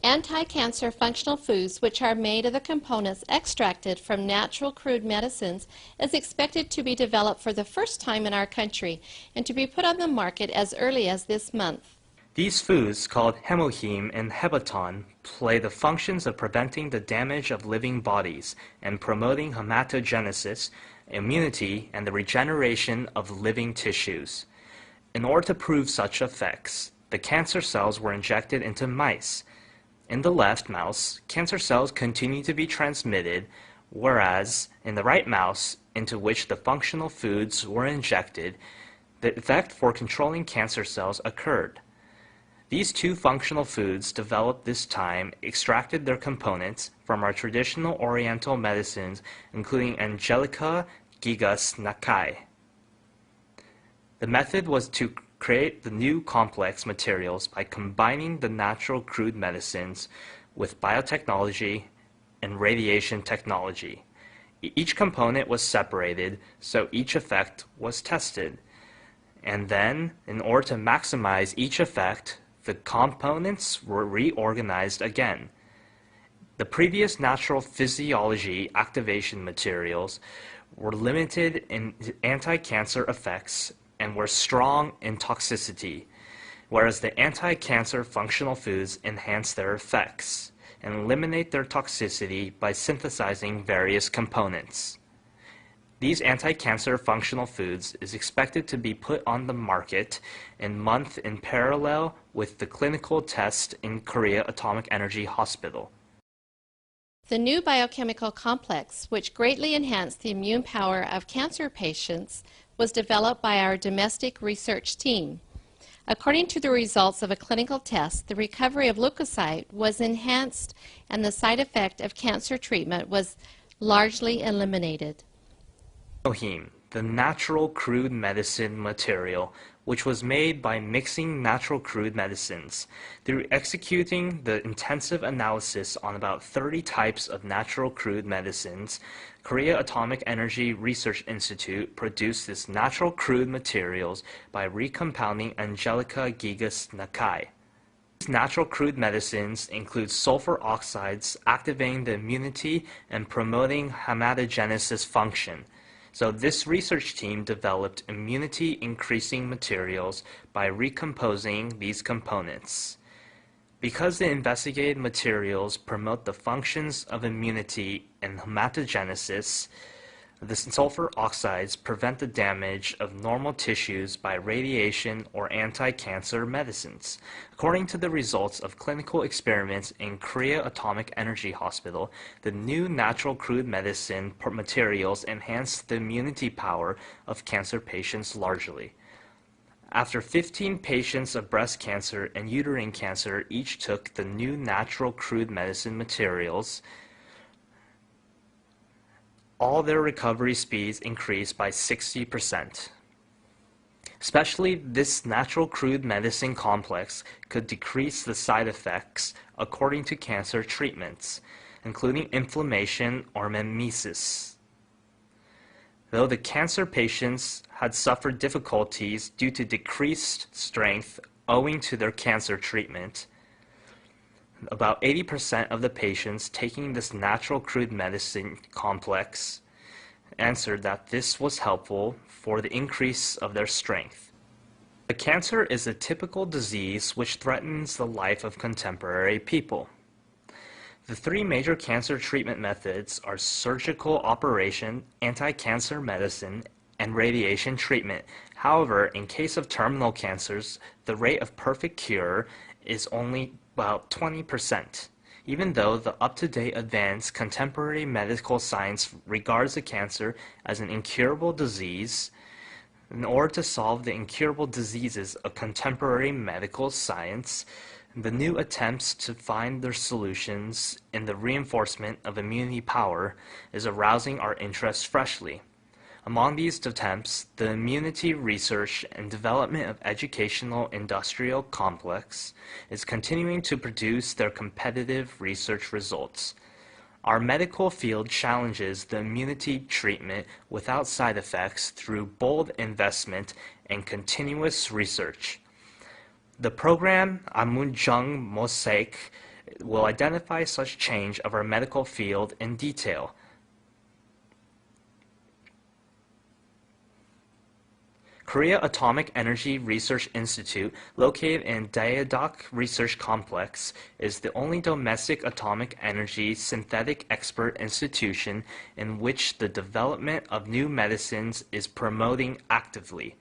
Anti-cancer functional foods, which are made of the components extracted from natural crude medicines, is expected to be developed for the first time in our country and to be put on the market as early as this month. These foods, called HemoHIM and Hebaton, play the functions of preventing the damage of living bodies and promoting hematogenesis, immunity, and the regeneration of living tissues. In order to prove such effects, the cancer cells were injected into mice. In the left mouse, cancer cells continue to be transmitted, whereas in the right mouse, into which the functional foods were injected, the effect for controlling cancer cells occurred. These two functional foods developed this time extracted their components from our traditional Oriental medicines, including Angelica gigas Nakai. The method was to create the new complex materials by combining the natural crude medicines with biotechnology and radiation technology. Each component was separated, so each effect was tested. And then, in order to maximize each effect, the components were reorganized again. The previous natural physiology activation materials were limited in anti-cancer effects and were strong in toxicity, whereas the anti-cancer functional foods enhance their effects and eliminate their toxicity by synthesizing various components. These anti-cancer functional foods is expected to be put on the market in month in parallel with the clinical test in Korea Atomic Energy Hospital. The new biochemical complex, which greatly enhanced the immune power of cancer patients, was developed by our domestic research team. According to the results of a clinical test, the recovery of leukocyte was enhanced and the side effect of cancer treatment was largely eliminated. HemoHIM, the natural crude medicine material, which was made by mixing natural crude medicines. Through executing the intensive analysis on about 30 types of natural crude medicines, Korea Atomic Energy Research Institute produced this natural crude materials by recompounding Angelica gigas Nakai. These natural crude medicines include sulfur oxides activating the immunity and promoting hematogenesis function. So this research team developed immunity-increasing materials by recomposing these components. Because the investigated materials promote the functions of immunity and hematogenesis, the sulfur oxides prevent the damage of normal tissues by radiation or anti-cancer medicines. According to the results of clinical experiments in Korea Atomic Energy Hospital, the new natural crude medicine materials enhance the immunity power of cancer patients largely. After 15 patients of breast cancer and uterine cancer each took the new natural crude medicine materials, all their recovery speeds increased by 60%. Especially this natural crude medicine complex could decrease the side effects according to cancer treatments, including inflammation or mimesis. Though the cancer patients had suffered difficulties due to decreased strength owing to their cancer treatment, about 80% of the patients taking this natural crude medicine complex answered that this was helpful for the increase of their strength. The cancer is a typical disease which threatens the life of contemporary people. The three major cancer treatment methods are surgical operation, anti-cancer medicine, and radiation treatment. However, in case of terminal cancers, the rate of perfect cure is only about 20%. Even though the up-to-date advanced contemporary medical science regards the cancer as an incurable disease, in order to solve the incurable diseases of contemporary medical science, the new attempts to find their solutions in the reinforcement of immunity power is arousing our interest freshly. Among these attempts, the immunity research and development of educational industrial complex is continuing to produce their competitive research results. Our medical field challenges the immunity treatment without side effects through bold investment and continuous research. The program Amunjung Mosaic will identify such change of our medical field in detail. Korea Atomic Energy Research Institute, located in Daejeok Research Complex, is the only domestic atomic energy synthetic expert institution in which the development of new medicines is promoting actively.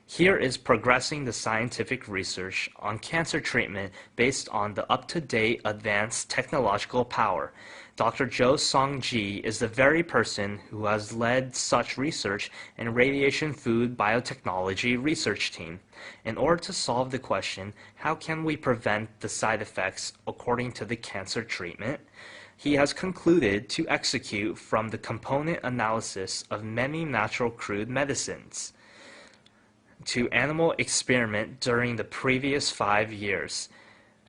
Here is progressing the scientific research on cancer treatment based on the up-to-date advanced technological power. Dr. Jo Song-ji is the very person who has led such research in radiation food biotechnology research team. In order to solve the question, how can we prevent the side effects according to the cancer treatment? He has concluded to execute from the component analysis of many natural crude medicines to animal experiment during the previous 5 years.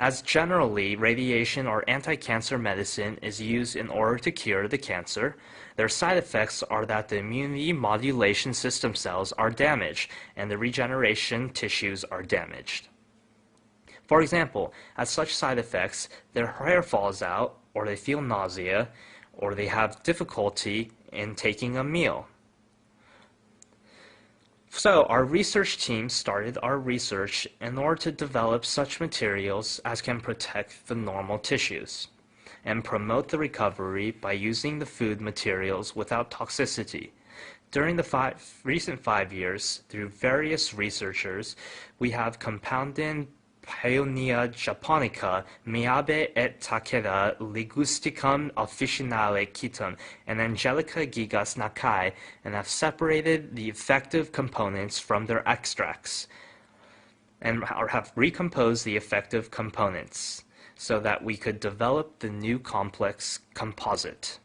As generally, radiation or anti-cancer medicine is used in order to cure the cancer, their side effects are that the immunity modulation system cells are damaged and the regeneration tissues are damaged. For example, as such side effects, their hair falls out, or they feel nausea, or they have difficulty in taking a meal. So our research team started our research in order to develop such materials as can protect the normal tissues and promote the recovery by using the food materials without toxicity. During the recent 5 years, through various researchers, we have compounded Paeonia japonica, Miyabe et Takeda, Ligusticum officinale Kitum, and Angelica gigas Nakai, and have separated the effective components from their extracts, and have recomposed the effective components so that we could develop the new complex composite.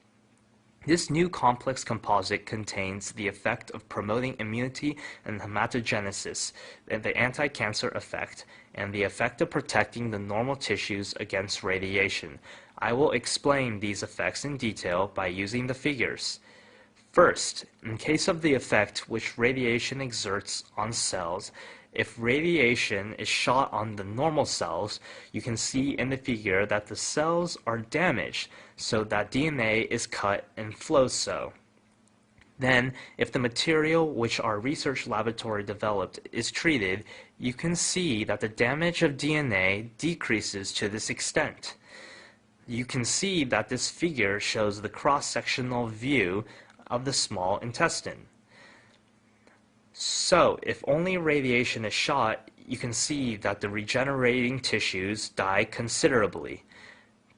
This new complex composite contains the effect of promoting immunity and hematogenesis, and the anti-cancer effect, and the effect of protecting the normal tissues against radiation. I will explain these effects in detail by using the figures. First, in case of the effect which radiation exerts on cells, if radiation is shot on the normal cells, you can see in the figure that the cells are damaged so that DNA is cut and flows so. Then, if the material which our research laboratory developed is treated, you can see that the damage of DNA decreases to this extent. You can see that this figure shows the cross-sectional view of the small intestine. So, if only radiation is shot, you can see that the regenerating tissues die considerably.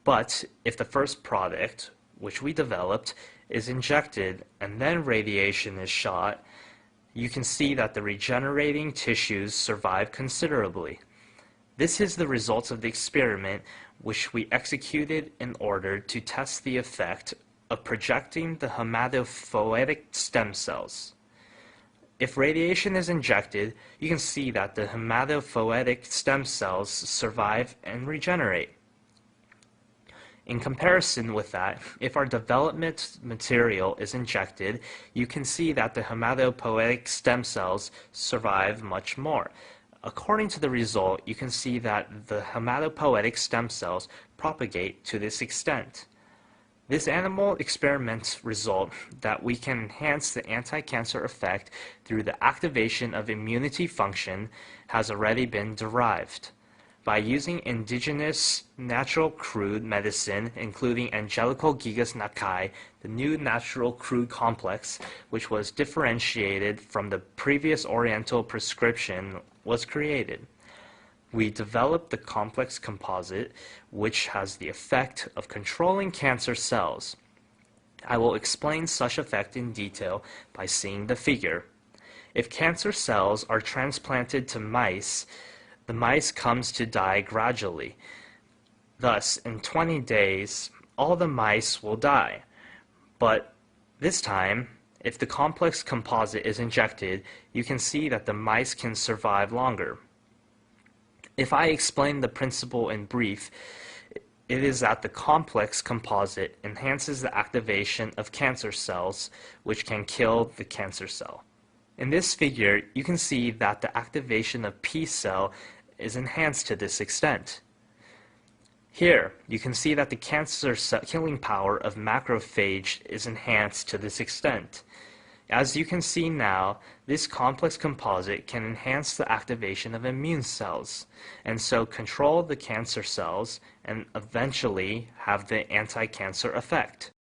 But if the first product, which we developed, is injected and then radiation is shot, you can see that the regenerating tissues survive considerably. This is the results of the experiment which we executed in order to test the effect of projecting the hematopoietic stem cells. If radiation is injected, you can see that the hematopoietic stem cells survive and regenerate. In comparison with that, if our development material is injected, you can see that the hematopoietic stem cells survive much more. According to the result, you can see that the hematopoietic stem cells propagate to this extent. This animal experiment result that we can enhance the anti-cancer effect through the activation of immunity function has already been derived. By using indigenous natural crude medicine, including Angelical gigas Nakai, the new natural crude complex, which was differentiated from the previous Oriental prescription, was created. We developed the complex composite, which has the effect of controlling cancer cells. I will explain such effect in detail by seeing the figure. If cancer cells are transplanted to mice, the mice comes to die gradually. Thus, in 20 days, all the mice will die. But this time, if the complex composite is injected, you can see that the mice can survive longer. If I explain the principle in brief, it is that the complex composite enhances the activation of cancer cells, which can kill the cancer cell. In this figure, you can see that the activation of P cell is enhanced to this extent. Here, you can see that the cancer cell killing power of macrophage is enhanced to this extent. As you can see now, this complex composite can enhance the activation of immune cells, and so control the cancer cells and eventually have the anti-cancer effect.